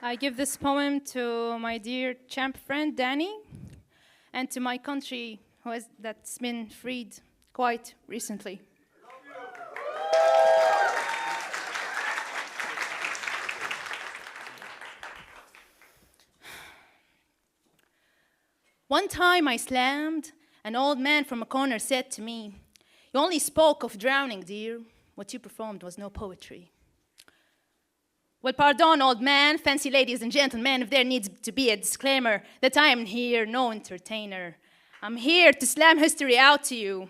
I give this poem to my dear champ friend Danny, and to my country that's been freed quite recently. One time I slammed, an old man from a corner said to me, "You only spoke of drowning, dear. What you performed was no poetry." Well, pardon, old man, fancy ladies and gentlemen, if there needs to be a disclaimer that I am here no entertainer. I'm here to slam history out to you,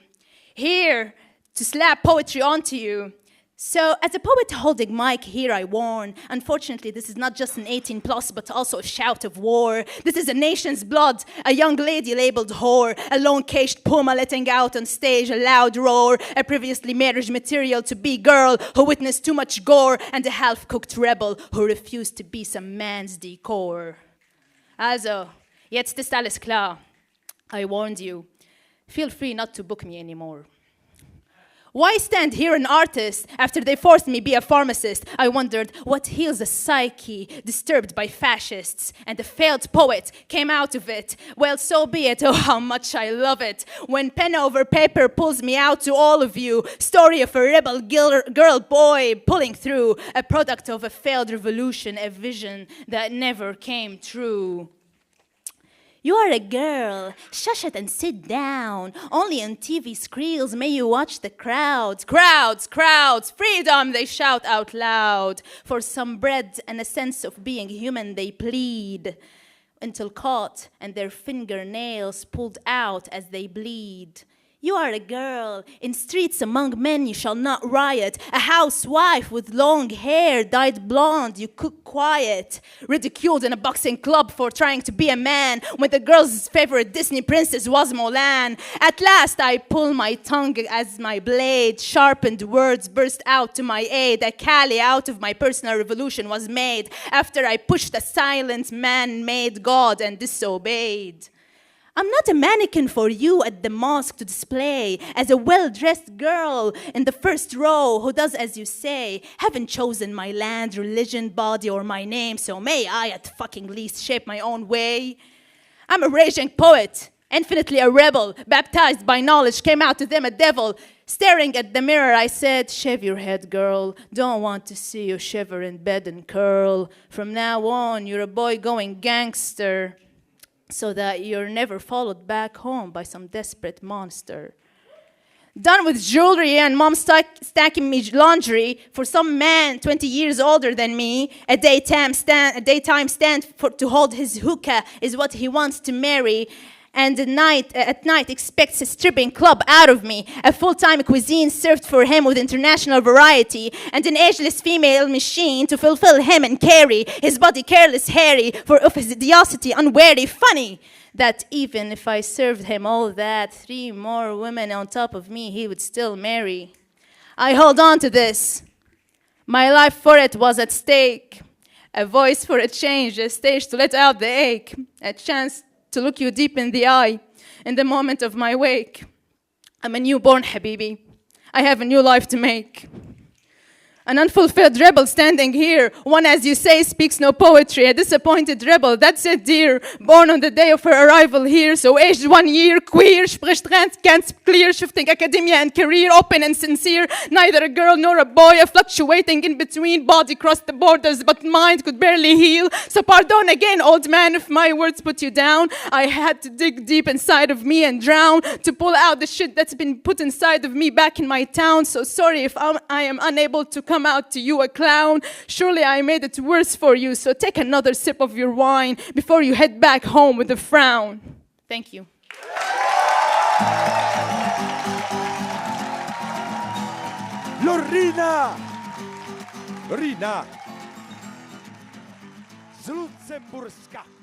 here to slap poetry onto you. So, as a poet holding mic, here I warn, unfortunately, this is not just an 18+, but also a shout of war. This is a nation's blood, a young lady labeled whore, a lone-caged puma letting out on stage a loud roar, a previously marriage material to be girl who witnessed too much gore, and a half-cooked rebel who refused to be some man's decor. Also, jetzt ist alles klar. I warned you. Feel free not to book me anymore. Why stand here an artist after they forced me be a pharmacist? I wondered what heals a psyche disturbed by fascists, and a failed poet came out of it. Well, so be it. Oh, how much I love it. When pen over paper pulls me out to all of you, story of a rebel girl boy pulling through, a product of a failed revolution, a vision that never came true. You are a girl, shush it and sit down. Only on TV screens may you watch the crowds. Crowds, crowds, freedom, they shout out loud. For some bread and a sense of being human they plead, until caught and their fingernails pulled out as they bleed. You are a girl, in streets among men you shall not riot. A housewife with long hair, dyed blonde, you cook quiet. Ridiculed in a boxing club for trying to be a man, when the girl's favorite Disney princess was Mulan. At last I pull my tongue as my blade, sharpened words burst out to my aid. A Kali out of my personal revolution was made, after I pushed a silent man-made God and disobeyed. I'm not a mannequin for you at the mosque to display as a well-dressed girl in the first row who does as you say. Haven't chosen my land, religion, body, or my name, so may I at fucking least shape my own way. I'm a raging poet, infinitely a rebel, baptized by knowledge, came out to them a devil. Staring at the mirror, I said, shave your head, girl. Don't want to see you shiver in bed and curl. From now on, you're a boy going gangster, so that you're never followed back home by some desperate monster. Done with jewelry and mom stacking me laundry for some man 20 years older than me. A daytime stand to hold his hookah is what he wants to marry. And at night expects a stripping club out of me. A full-time cuisine served for him with international variety. And an ageless female machine to fulfill him and carry his body careless, hairy, for of his idiocity unwary. Funny that even if I served him all that, 3 more women on top of me he would still marry. I hold on to this. My life for it was at stake. A voice for a change, a stage to let out the ache. A chance to look you deep in the eye in the moment of my wake. I'm a newborn, Habibi. I have a new life to make. An unfulfilled rebel standing here. One, as you say, speaks no poetry. A disappointed rebel, that's it, dear. Born on the day of her arrival here. So aged 1 year, queer, spricht ganz clear. Shifting academia and career, open and sincere. Neither a girl nor a boy, a fluctuating in between. Body crossed the borders, but mind could barely heal. So pardon again, old man, if my words put you down. I had to dig deep inside of me and drown to pull out the shit that's been put inside of me back in my town. So sorry if I am unable to come out to you a clown. Surely I made it worse for you, so take another sip of your wine before you head back home with a frown. Thank you. Laureena z Lucemburska.